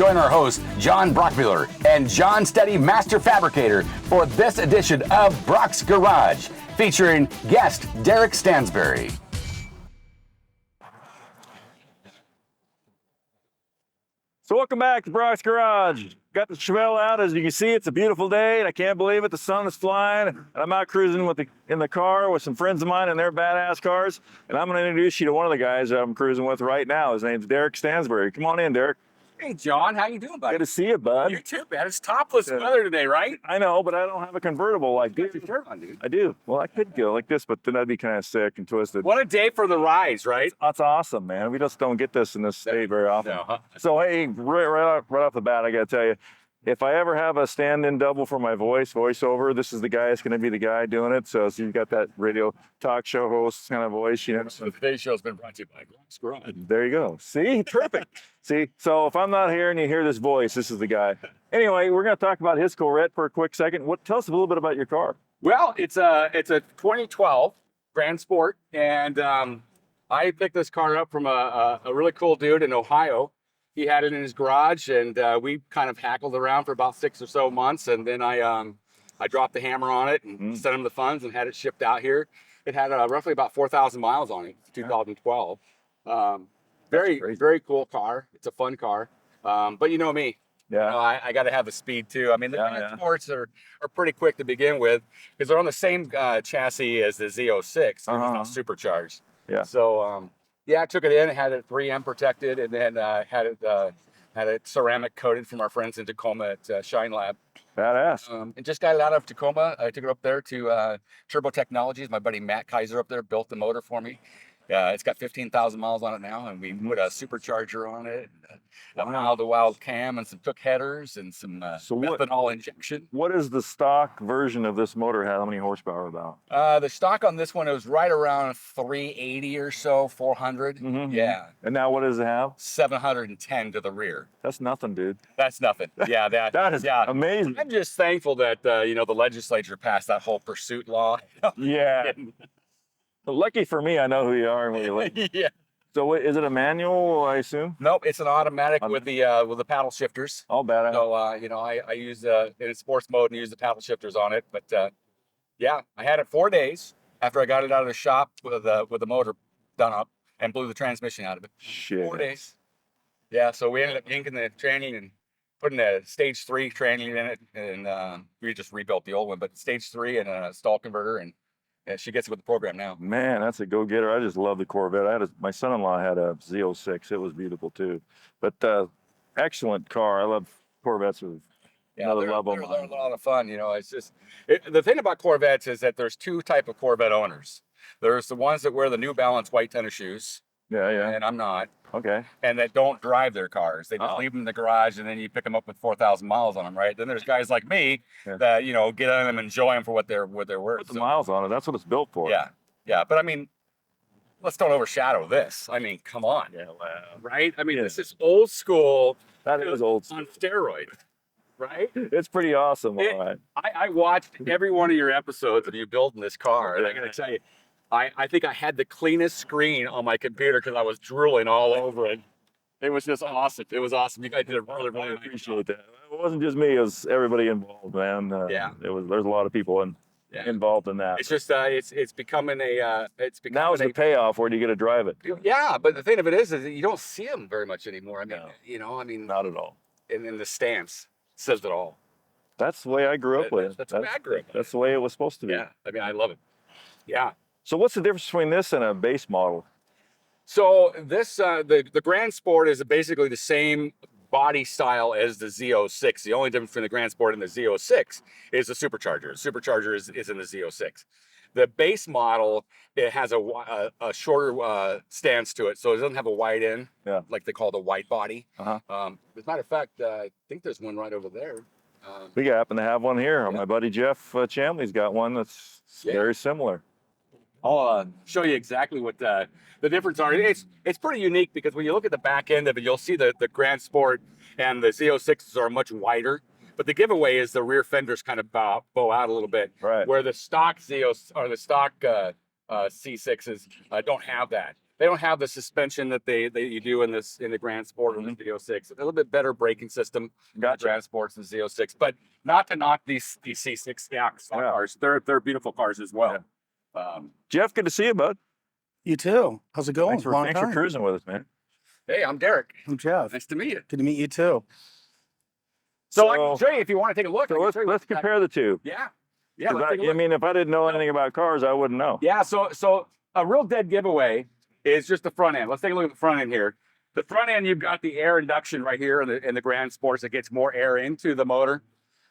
join our host, John Brockmueller and John Steady Master Fabricator for this edition of Brock's Garage, featuring guest Derek Stansberry. So welcome back to Brock's Garage. Got the Chevelle out. As you can see, it's a beautiful day, and I can't believe it. The sun is flying, and I'm out cruising in the car with some friends of mine in their badass cars. And I'm going to introduce you to one of the guys that I'm cruising with right now. His name's Derek Stansberry. Come on in, Derek. Hey, John, how you doing, buddy? Good to see you, bud. You too, man. It's topless weather today, right? I know, but I don't have a convertible like Get this. your shirt on, dude. I do. Well, I could go like this, but then I'd be kind of sick and twisted. What a day for the rise, right? That's awesome, man. We just don't get this in this state very often. No, huh? So, hey, right off the bat, I got to tell you, if I ever have a stand-in double for my voiceover, this is the guy that's going to be the guy doing it. So you've got that radio talk show host kind of voice, you know. So today's show has been brought to you by Brock's Garage. There you go. See? Perfect. See? So if I'm not here and you hear this voice, this is the guy. Anyway, we're going to talk about his Corvette for a quick second. Tell us a little bit about your car. Well, it's a 2012 Grand Sport, and I picked this car up from a really cool dude in Ohio. He had it in his garage, and we kind of hackled around for about 6 or so months, and then I dropped the hammer on it and sent him the funds and had it shipped out here. It had roughly about 4,000 miles on it, 2012. Very cool car. It's a fun car, but you know me. Yeah. You know, I got to have the speed too. I mean, the Grand Sports are pretty quick to begin with because they're on the same chassis as the Z06, not supercharged. Yeah. So yeah, I took it in, had it 3M protected, and then had it ceramic coated from our friends in Tacoma at Shine Lab. Badass. And just got it out of Tacoma. I took it up there to Turbo Technologies. My buddy Matt Kaiser up there built the motor for me. It's got 15,000 miles on it now, and we put a supercharger on it, a mild-to-wild cam, and some took headers, and some methanol injection. What is the stock version of this motor have? How many horsepower about? The stock on this one, it was right around 380 or so, 400. Yeah. And now what does it have? 710 to the rear. That's nothing, dude. That's nothing. Yeah, that is amazing. I'm just thankful that the legislature passed that whole pursuit law. Yeah. Lucky for me, I know who you are and where you live. Yeah. So is it a manual, I assume? Nope, it's an automatic with the paddle shifters. All badass. So I use in sports mode and use the paddle shifters on it. But yeah, I had it 4 days after I got it out of the shop with the motor done up and blew the transmission out of it. Shit. 4 days. Yeah, so we ended up inking the tranny and putting a stage 3 tranny in it, and we just rebuilt the old one. But stage 3 and a stall converter, and she gets it with the program now. Man, that's a go-getter. I just love the Corvette. My son-in-law had a Z06. It was beautiful too. But excellent car. I love Corvettes with another level. They're a lot of fun. You know, it's just the thing about Corvettes is that there's two type of Corvette owners. There's the ones that wear the New Balance white tennis shoes. Yeah. And I'm not. Okay. And that don't drive their cars. They just leave them in the garage, and then you pick them up with 4,000 miles on them, right? Then there's guys like me that get on them and enjoy them for what they're worth. Put the miles on it. That's what it's built for. Yeah. But I mean, let's don't overshadow this. I mean, come on. Yeah. Wow. Right? I mean, this is old school. That is old school. On steroids. Right? It's pretty awesome. All right. I watched every one of your episodes of you building this car, and I got to tell you, I think I had the cleanest screen on my computer because I was drooling all over it. It was just awesome. It was awesome. You guys did a really I nice appreciate that. It wasn't just me. It was everybody involved, man. There's a lot of people involved in that. It's just it's becoming a now it's the payoff where you get to drive it. Yeah, but the thing of it is that you don't see them very much anymore. I mean, not at all. And the stance says it all. That's the way I grew up with. That's the way I grew up. That's the way it was supposed to be. Yeah, I mean, I love it. Yeah. So what's the difference between this and a base model? So this the Grand Sport is basically the same body style as the Z06. The only difference between the Grand Sport and the Z06 is the supercharger. The supercharger is in the Z06. The base model, it has a shorter stance to it, so it doesn't have a wide end, like they call the wide body. As a matter of fact, I think there's one right over there. We happen to have one here. My buddy Jeff Chamley's got one that's very similar. I'll show you exactly what the difference are. It's pretty unique because when you look at the back end of it, you'll see the Grand Sport and the Z06s are much wider. But the giveaway is the rear fenders kind of bow out a little bit, right? Where the stock Z06 or the stock C6s don't have that. they don't have the suspension that you do in the Grand Sport or the Z06. A little bit better braking system in the Grand Sports and Z06, but not to knock these C6 stock cars. They're beautiful cars as well. Jeff, good to see you, bud. You too. How's it going? Thanks for cruising with us, man. Hey, I'm Derek. I'm Jeff. Nice to meet you. Good to meet you too. So I can show you if you want to take a look. So let's compare the two. Yeah. I mean, if I didn't know anything about cars, I wouldn't know. Yeah. So a real dead giveaway is just the front end. Let's take a look at the front end here. The front end, you've got the air induction right here in the Grand Sports that gets more air into the motor,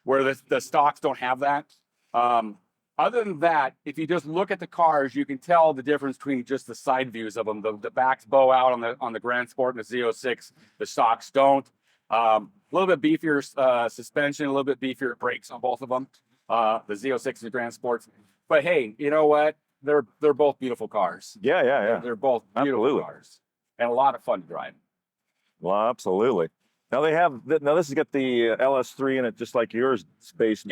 where the stocks don't have that. Other than that, if you just look at the cars, you can tell the difference between just the side views of them. The backs bow out on the Grand Sport and the Z06. The stocks don't. A little bit beefier suspension, a little bit beefier brakes on both of them. The Z06 and the Grand Sports. But hey, you know what? They're both beautiful cars. Yeah. They're both beautiful cars and a lot of fun to drive. Well, absolutely. Now this has got the LS3 in it, just like yours base,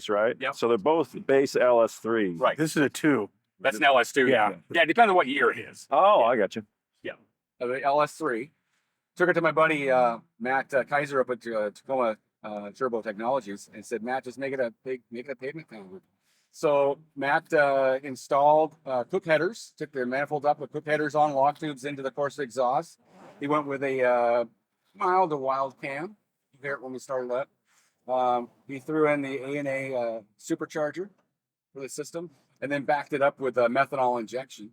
right? Yep. So they're both base LS3. Right. This is a 2. That's an LS2. Yeah. It depends on what year it is. Oh, I got you. Yeah. The LS3. Took it to my buddy Matt Kaiser up at Tacoma Turbo Technologies and said, Matt, just make it a pavement pound. So Matt installed cook headers, took the manifold up with cook headers on, log tubes into the Corsa exhaust. He went with a mild to wild cam. You hear it when we started up. He threw in the A&A supercharger for the system, and then backed it up with a methanol injection.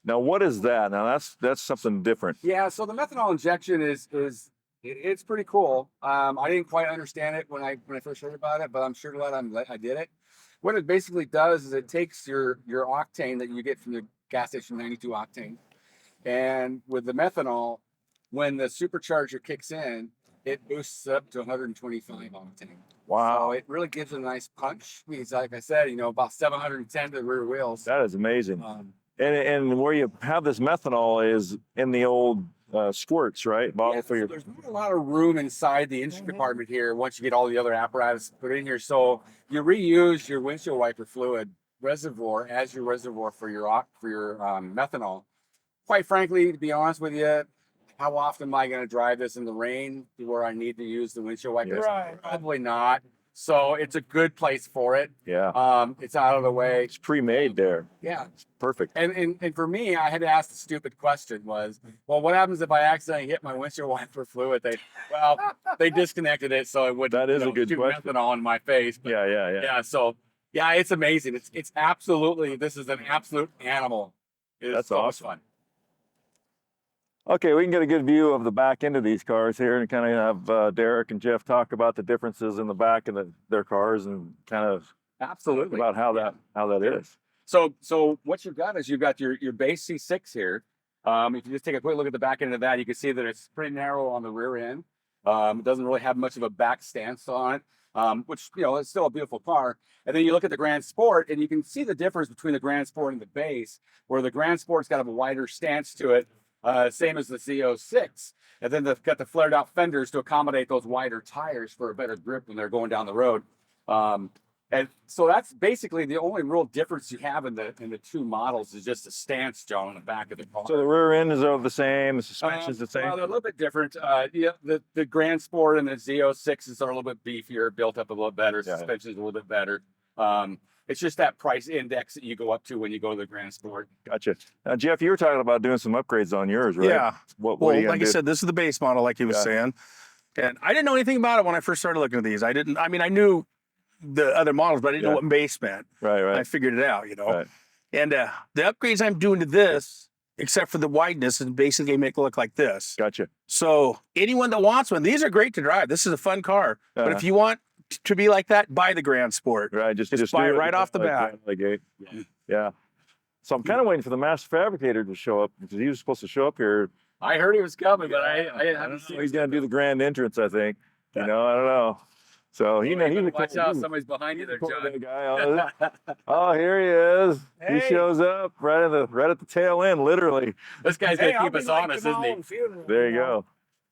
Now, what is that? Now, that's something different. Yeah, so the methanol injection it's pretty cool. I didn't quite understand it when I first heard about it, but I'm sure glad I did it. What it basically does is it takes your octane that you get from the gas station, 92 octane, and with the methanol, when the supercharger kicks in, it boosts up to 125 octane. Wow. So it really gives it a nice punch. Means, like I said, about 710 to the rear wheels. That is amazing. And where you have this methanol is in the old squirts, right? There's not a lot of room inside the engine compartment here once you get all the other apparatus put in here. So you reuse your windshield wiper fluid reservoir as your reservoir for your methanol. Quite frankly, to be honest with you, how often am I going to drive this in the rain where I need to use the windshield wipers? Right. Probably not. So it's a good place for it. Yeah. It's out of the way. It's pre-made there. Yeah. It's perfect. And for me, I had to ask the stupid question was, well, what happens if I accidentally hit my windshield wiper fluid? They disconnected it so it wouldn't That is a good shoot question. methanol in my face. But Yeah. So yeah, it's amazing. It's absolutely, this is an absolute animal. That's so much awesome. fun. Okay, we can get a good view of the back end of these cars here and kind of have Derek and Jeff talk about the differences in the back of their cars and kind of Absolutely about how that is. So what you've got is you've got your base C6 here. If you just take a quick look at the back end of that, you can see that it's pretty narrow on the rear end. It doesn't really have much of a back stance on it, which, it's still a beautiful car. And then you look at the Grand Sport and you can see the difference between the Grand Sport and the base, where the Grand Sport's got a wider stance to it, same as the Z06. And then they've got the flared out fenders to accommodate those wider tires for a better grip when they're going down the road. And so that's basically the only real difference you have in the two models is just the stance, John, on the back of the car. So the rear end is all the same, the suspension's the same? Well, they're a little bit different. The Grand Sport and the Z06s are a little bit beefier, built up a little better, suspension's a little bit better. It's just that price index that you go up to when you go to the Grand Sport. Gotcha. Now, Jeff, you were talking about doing some upgrades on yours, right? Yeah. What Well, are you gonna like I do? said, this is the base model, like he was saying. And I didn't know anything about it when I first started looking at these. I knew the other models, but I didn't know what base meant. Right. I figured it out, Right. And the upgrades I'm doing to this, except for the wideness, is basically make it look like this. Gotcha. So anyone that wants one, these are great to drive. This is a fun car. But if you want to be like that, buy the Grand Sport. Right. Just buy do it right off the bat. Yeah. So I'm kind of waiting for the master fabricator to show up because he was supposed to show up here. I heard he was coming, but I haven't seen He's going to do the grand entrance, I think. I don't know. So he watch out, somebody's behind you there, John. Guy. Oh, here he is. Hey. He shows up right at the tail end, literally. This guy's gonna keep us honest, isn't he? There you go.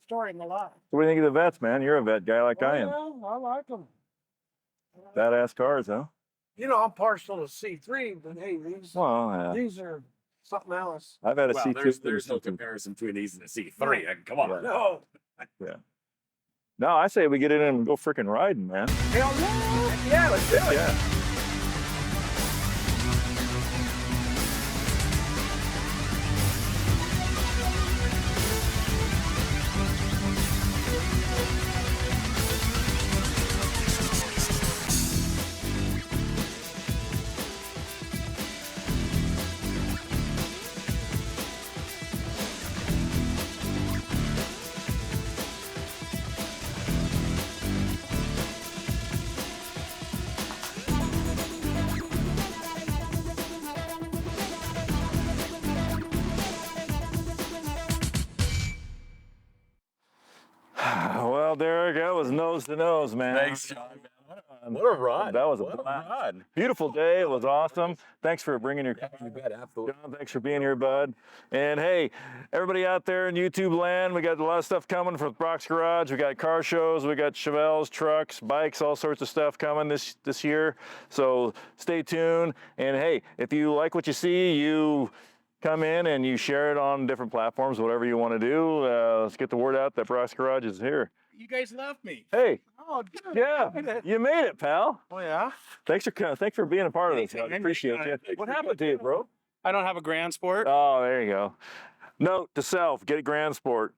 Storing a lot. So what do you think of the vets, man? You're a vet guy like I am. Well, I like them. Badass cars, huh? I'm partial to C3, but hey, Well, these are Something else. I've had a Well, C2. there's no comparison between these and the C3. Come on. Yeah. No. No, I say we get in and go freaking riding, man. Hell yeah. Yeah, let's do it. Yeah. Well, Derek, that was nose to nose, man. Thanks, John. What a run. That was a What blast. run. Beautiful day. It was awesome. Thanks for bringing your You bet, absolutely. John, thanks for being here, bud. And hey, everybody out there in YouTube land, we got a lot of stuff coming from Brock's Garage. We got car shows, we got Chevelles, trucks, bikes, all sorts of stuff coming this year. So stay tuned. And hey, if you like what you see, you come in and you share it on different platforms, whatever you want to do. Let's get the word out that Brock's Garage is here. You guys left me. Hey, Oh, good. yeah, you made it, pal. Oh, yeah. Thanks for being a part of this. I Anytime, appreciate you. anytime. What happened to you, bro? I don't have a Grand Sport. Oh, there you go. Note to self, get a Grand Sport.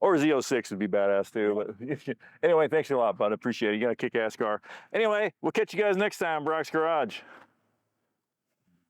Or Z06 would be badass too. But anyway, thanks a lot, bud. Appreciate it. You got a kick-ass car. Anyway, we'll catch you guys next time, Brock's Garage.